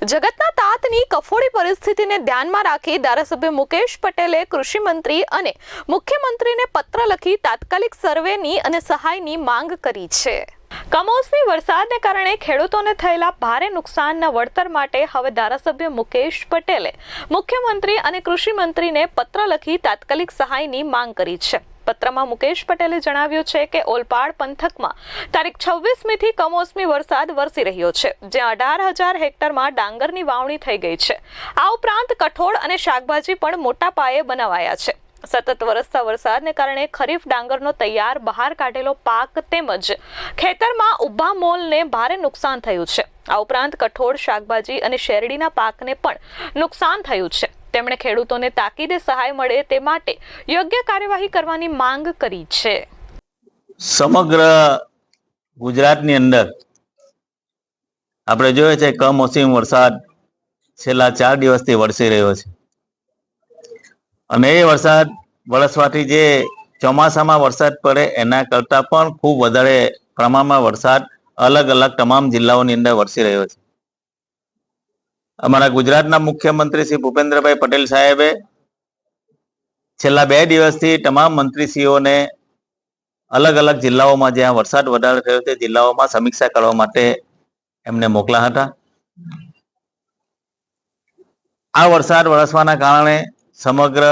જગતના તાતની કફોડી પરિસ્થિતિને ધ્યાનમાં રાખી ધારાસભ્ય મુકેશ પટેલે કૃષિ મંત્રી અને મુખ્યમંત્રીને પત્ર લખી તાત્કાલિક સર્વેની અને સહાયની માંગ કરી છે। કમોસમી વરસાદને કારણે ખેડૂતોને થયેલા ભારે નુકસાનના વળતર માટે હવે ધારાસભ્ય મુકેશ પટેલે મુખ્યમંત્રી અને કૃષિ મંત્રીને પત્ર લખી તાત્કાલિક સહાયની માંગ કરી છે। પત્રમાં મુકેશ પટેલે જણાવ્યું છે કે ઓલપાડ પંથકમાં તારીખ 26મીથી કમોસમી વરસાદ વરસી રહ્યો છે, જ્યાં 18,000 હેક્ટરમાં ડાંગરની વાવણી થઈ ગઈ છે। આ ઉપરાંત કઠોળ અને શાકભાજી પણ મોટા પાયે બનાવાયા છે। સતત વરસતા વરસાદને કારણે ખરીફ ડાંગરનો તૈયાર બહાર કાઢેલો પાક તેમજ ખેતરમાં ઊભા મોલને ભારે નુકસાન થયું છે। આ ઉપરાંત કઠોળ, શાકભાજી અને શેરડીના પાકને પણ નુકસાન થયું છે। તેમણે ખેડૂતોને તાકીદે સહાય મળે તે માટે યોગ્ય કાર્યવાહી કરવાની માંગ કરી છે। સમગ્ર ગુજરાતની અંદર આપણે જોઈએ છે કમોસમી વરસાદ છેલ્લા 4 દિવસથી વરસી રહ્યો છે અને એ વરસાદ વરસવાથી જે ચોમાસામાં વરસાદ પડે એના કરતાં પણ ખૂબ વધારે પ્રમાણમાં વરસાદ અલગ અલગ તમામ જિલ્લાઓની અંદર વરસી રહ્યો છે। અમારા ગુજરાતના મુખ્યમંત્રી શ્રી ભૂપેન્દ્રભાઈ પટેલ સાહેબે છેલ્લા 2 દિવસથી તમામ મંત્રીશ્રીઓને અલગ અલગ જિલ્લાઓમાં જ્યાં વરસાદ વધારે થયો તે જિલ્લાઓમાં સમીક્ષા કરવા માટે એમને મોકલ્યા હતા। આ વરસાદ વરસવાના કારણે સમગ્ર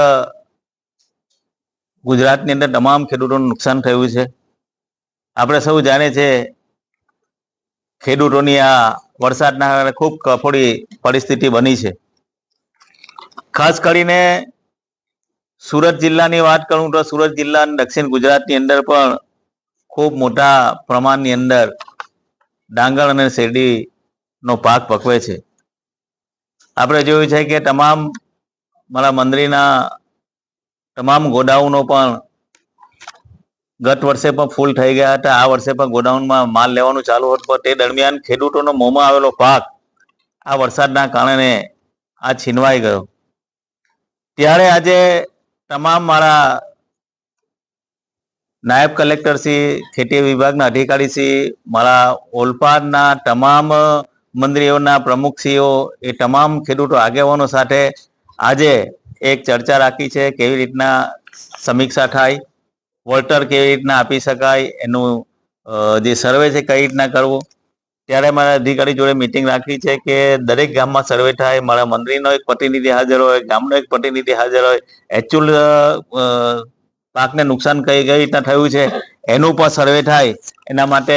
ગુજરાતની અંદર તમામ ખેડૂતોનું નુકસાન થયું છે। આપણે સૌ જાણીએ છીએ ખેડૂતોની આ વરસાદના કારણે ખૂબ કફોડી પરિસ્થિતિ બની છે। ખાસ કરીને સુરત જિલ્લાની વાત કરું તો સુરત જિલ્લા અને દક્ષિણ ગુજરાતની અંદર પણ ખૂબ મોટા પ્રમાણની અંદર ડાંગર અને શેરડીનો પાક પકવે છે। આપણે જોયું છે કે તમામ મારા મંત્રીના તમામ ગોડાઉનો પણ ગત વર્ષે પણ ફૂલ થઈ ગયા હતા। આ વર્ષે પણ ગોડાઉનમાં માલ લેવાનું ચાલુ હતું, પણ તે દરમિયાન ખેડૂતોનો મોંમાં આવેલો પાક આ વરસાદના કારણે આ છીનવાઈ ગયો। ત્યારે આજે તમામ મારા નાયબ કલેક્ટર શ્રી, ખેતી વિભાગના અધિકારી શ્રી, મારા ઓલપાડના તમામ મંત્રીઓના પ્રમુખશ્રીઓ, એ તમામ ખેડૂતો આગેવાનો સાથે આજે એક ચર્ચા રાખી છે કેવી રીતના સમીક્ષા થાય, વળતર કેવી રીતના આપી શકાય, એનું જે સર્વે છે કઈ રીતના કરવું। ત્યારે મારા અધિકારી જોડે મિટિંગ રાખી છે કે દરેક ગામમાં સર્વે થાય, મારા મંત્રીનો એક પ્રતિનિધિ હાજર હોય, ગામનો એક પ્રતિનિધિ હાજર હોય, એકચ્યુઅલ પાકને નુકસાન કઈ રીતના થયું છે એનું પણ સર્વે થાય। એના માટે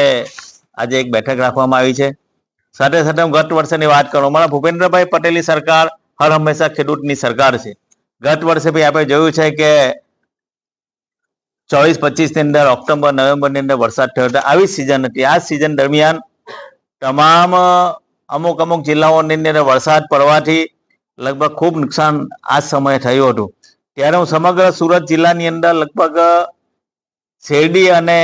આજે એક બેઠક રાખવામાં આવી છે। સાથે સાથે હું ગત વર્ષની વાત કરું, મારા ભૂપેન્દ્રભાઈ પટેલની સરકાર હર હંમેશા ખેડૂતની સરકાર છે। ગત વર્ષે ભાઈ આપણે જોયું છે કે 24-25 ની અંદર ઓક્ટોબર નવેમ્બરની અંદર વરસાદ થયો હતો। આવી સિઝન હતી। આ સિઝન દરમિયાન તમામ અમુક જિલ્લાઓની અંદર વરસાદ પડવાથી લગભગ ખૂબ નુકસાન આ સમયે થયું હતું। ત્યારે હું સમગ્ર સુરત જિલ્લાની અંદર લગભગ શેરડી અને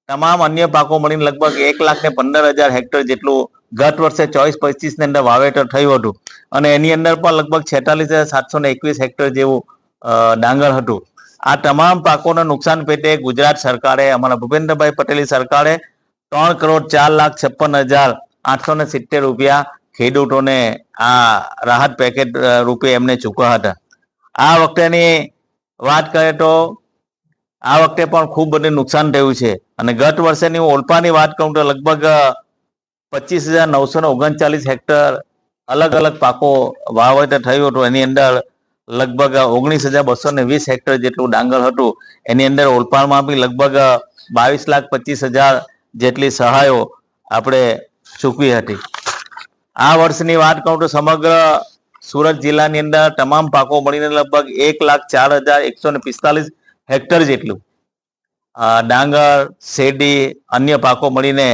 તમામ અન્ય પાકો મળીને લગભગ 1,15,000 હેક્ટર જેટલું ગત વર્ષે 24-25 ની અંદર વાવેતર થયું હતું અને એની અંદર પણ લગભગ 46,721 હેક્ટર જેવું ડાંગર હતું। આ તમામ પાકોના નુકસાન પેટે ગુજરાત સરકારે, અમારા ભૂપેન્દ્રભાઈ પટેલની સરકારે 3,04,56,870 રૂપિયા ખેડૂતોને આ રાહત પેકેજ રૂપે એમને ચૂકવ્યા હતા। આ વખતેની વાત કરીએ તો આ વખતે પણ ખૂબ બધું નુકસાન થયું છે અને ગત વર્ષેની હું ઓલપાની વાત કરું તો લગભગ 25,939 હેક્ટર અલગ અલગ પાકો વાવેતર થયું હતું। એની અંદર લગભગ 19,220 હેક્ટર જેટલું ડાંગર હતું। એની અંદર ઓલપાડમાં બી લગભગ 22,25,000 જેટલી સહાયો આપણે ચૂકવી હતી। આ વર્ષની વાત કરું તો સમગ્ર સુરત જિલ્લાની અંદર તમામ પાકો મળીને લગભગ 1,04,145 હેક્ટર જેટલું ડાંગર, શેરડી, અન્ય પાકો મળીને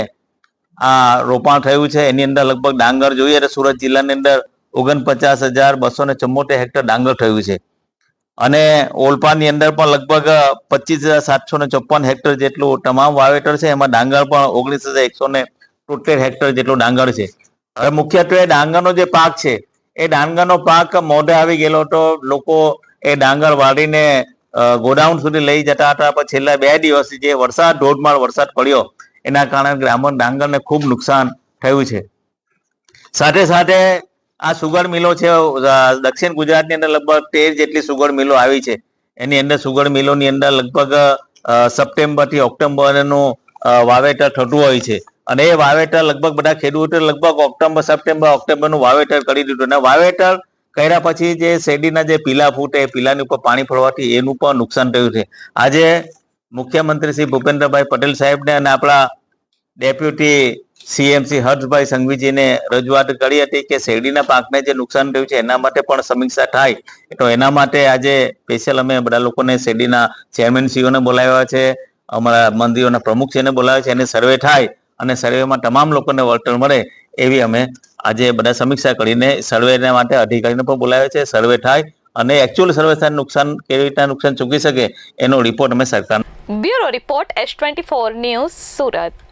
આ રોપાણ થયું છે। એની અંદર લગભગ ડાંગર જોઈએ તો સુરત જિલ્લાની અંદર 49,274 હેક્ટર ડાંગર થયું છે અને ઓલપાડની અંદર પણ લગભગ 25,754 હેક્ટર જેટલું તમામ વાવેતર છે। એમાં ડાંગર પણ 19,173 હેક્ટર જેટલું ડાંગર છે। હવે મુખ્યત્વે ડાંગરનો જે પાક છે એ ડાંગરનો પાક મોઢે આવી ગયેલો તો લોકો એ ડાંગર વાળીને ગોડાઉન સુધી લઈ જતા હતા, પણ છેલ્લા 2 દિવસથી જે વરસાદ, ધોધમાર વરસાદ પડ્યો એના કારણે ડાંગરને ખૂબ નુકસાન થયું છે। સાથે સાથે આ સુગર મિલો છે દક્ષિણ ગુજરાતની અંદર લગભગ 13 જેટલી સુગર મિલો આવી છે. એની અંદર સુગર મિલોની અંદર લગભગ સપ્ટેમ્બર થી ઓક્ટોબરનું વાવેતર થતું હોય છે અને એ વાવેતર લગભગ બધા ખેડૂતો લગભગ ઓક્ટોબરનું વાવેતર કરી દીધું અને વાવેતર કર્યા પછી જે શેરડીના જે પીલા ફૂટે એ પીલાની ઉપર પાણી પડવાથી એનું પણ નુકસાન થયું છે. આજે મુખ્યમંત્રી શ્રી ભૂપેન્દ્રભાઈ પટેલ સાહેબને અને આપણા ડેપ્યુટી સીએમસી હર્ષભાઈ સંઘવીજીને રજૂઆત કરી હતી કે શેરડીના પાકને જે નુકસાન થયું છે એના માટે પણ સમીક્ષા થાય. તો એના માટે આજે સ્પેશિયલ અમે બધા લોકોને શેરડીના ચેરમેનશ્રીઓને બોલાવ્યા છે, અમારા મંત્રીઓના પ્રમુખશ્રીને બોલાવ્યા છે, એને સર્વે થાય અને સર્વેમાં તમામ લોકોને વળતર મળે એવી અમે આજે બધા સમીક્ષા કરીને સર્વેના માટે અધિકારીને પણ બોલાવ્યા છે. સર્વે થાય અને એકચ્યુઅલ સર્વે થાય નુકસાન કેવી રીતના નુકસાન ચૂકી શકે એનો રિપોર્ટ અમે સરકાર. Bureau report S24 news Surat.